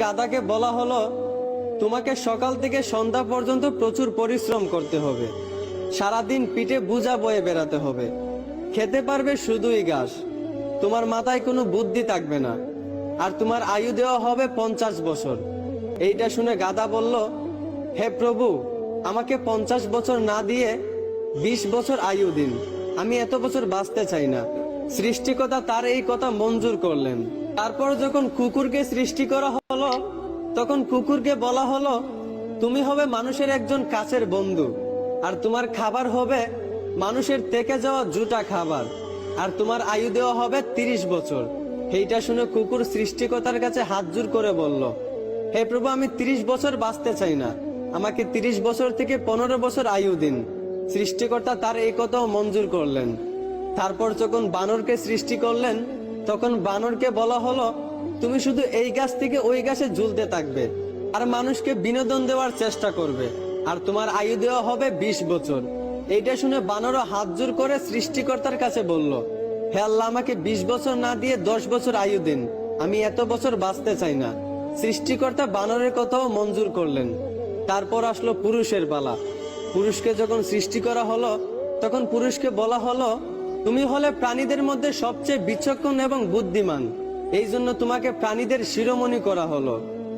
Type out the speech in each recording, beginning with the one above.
গাধাকে বলা হলো, তোমাকে সকাল থেকে সন্ধ্যা পর্যন্ত প্রচুর পরিশ্রম করতে হবে, সারাদিন পিঠে বোঝা বয়ে বেড়াতে হবে, খেতে পারবে শুধুই ঘাস, তোমার মাথায় কোনো বুদ্ধি থাকবে না, আর তোমার আয়ু দেওয়া হবে 50 বছর। এইটা শুনে গাধা বলল, হে প্রভু, আমাকে 50 বছর না দিয়ে 20 বছর আয়ু দিন, আমি এত বছর বাঁচতে চাই না। সৃষ্টিকর্তা তার এই কথা মঞ্জুর করলেন। তারপর যখন কুকুরকে সৃষ্টি করা হলো, তখন কুকুরকে বলা হলো, তুমি হবে মানুষের একজন কাছের বন্ধু, আর তোমার খাবার হবে মানুষের থেকে যাওয়া জুটা খাবার, আর তোমার আয়ু দেওয়া হবে 30 বছর। এইটা শুনে কুকুর সৃষ্টিকর্তার কাছে হাত জোড় করে বলল, হে প্রভু, আমি 30 বছর বাঁচতে চাই না, আমাকে 30 বছর থেকে 15 বছর আয়ু দিন। সৃষ্টিকর্তা তার এই কথাও মঞ্জুর করলেন। তারপর যখন বানরকে সৃষ্টি করলেন, তখন বানরকে বলা হলো, তুমি শুধু এই গাছ থেকে ওই গাছে ঝুলতে থাকবে, আর মানুষকে বিনোদন দেওয়ার চেষ্টা করবে, আর তোমার আয়ু দেওয়া হবে 20 বছর। এইটা শুনে বানরও হাত জোড় করে সৃষ্টিকর্তার কাছে বলল, হে আল্লাহ, আমাকে 20 বছর না দিয়ে 10 বছর আয়ু দিন, আমি এত বছর বাঁচতে চাই না। সৃষ্টিকর্তা বানরের কথাও মঞ্জুর করলেন। তারপর আসলো পুরুষের পালা। পুরুষকে যখন সৃষ্টি করা হলো, তখন পুরুষকে বলা হলো, তুমি হলে প্রাণীদের মধ্যে সবচেয়ে বিচক্ষণ এবং বুদ্ধিমান, এই জন্য তোমাকে প্রাণীদের শিরোমণি করা হলো,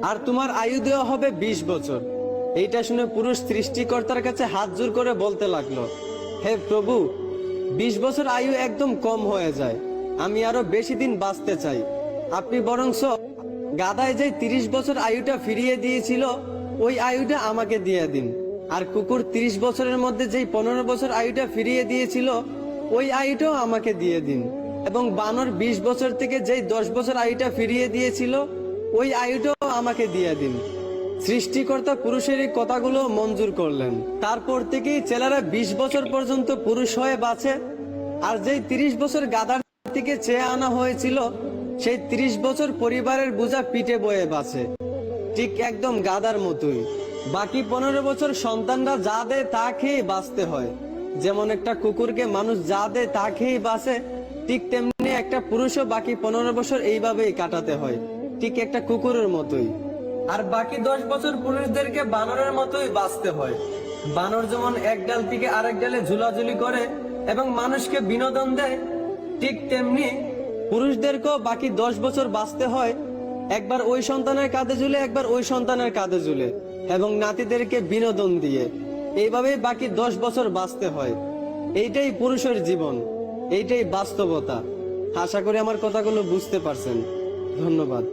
আর তোমার আয়ু দেওয়া হবে 20 বছর। এইটা শুনে পুরুষ সৃষ্টিকর্তার কাছে হাত জোড় করে বলতে লাগলো, হে প্রভু, 20 বছর আয়ু একদম কম হয়ে যায়, আমি আরো বেশি দিন বাঁচতে চাই। আপনি বরংস গাধায় যে 30 বছর আয়ুটা ফিরিয়ে দিয়েছিল, ওই আয়ুটা আমাকে দিয়ে দিন। আর কুকুর 30 বছরের মধ্যে যেই 15 বছর আয়ুটা ফিরিয়ে দিয়েছিল, ওই আয়ুটাও আমাকে দিয়ে দিন। এবং বানর 20 বছর থেকে যেই 10 বছর আয়ুটা ফিরিয়ে দিয়েছিল, ওই আয়ুটাও আমাকে দিয়ে দিন। সৃষ্টিকর্তা পুরুষের এই কথাগুলো মঞ্জুর করলেন। তারপর থেকেই ছেলেরা 20 বছর পর্যন্ত পুরুষ হয়ে বাঁচে, আর যেই 30 বছর গাধার থেকে চেয়ে আনা হয়েছিল, সেই 30 বছর পরিবারের বোঝা পিঠে বয়ে বাঁচে, ঠিক একদম গাধার মতোই। বাকি 15 বছর সন্তানরা যা দেয় তা খেয়ে বাঁচতে হয়। যেমন একটা কুকুরকে মানুষ যা দেয় তা খেয়ে বাঁচে, ঠিক তেমনি একটা পুরুষও বাকি 15 বছর এইভাবেই কাটাতে হয়, ঠিক একটা কুকুরের মতোই। আর বাকি 10 বছর পুরুষদেরকে বানরের মতোই বাঁচতে হয়। বানর যেমন এক ডাল থেকে আরেক ডালে ঝুলাঝুলি করে এবং মানুষকে বিনোদন দেয়, ঠিক তেমনি পুরুষদেরকেও বাকি 10 বছর বাঁচতে হয়, একবার ওই সন্তানের কাঁধে ঝুলে, একবার ওই সন্তানের কাঁধে ঝুলে, এবং নাতিদেরকে বিনোদন দিয়ে। এইভাবেই বাকি 10 বছর বাঁচতে হয়। এইটাই পুরুষের জীবন, এইটাই বাস্তবতা। আশা করি আমার কথাগুলো বুঝতে পারছেন। ধন্যবাদ।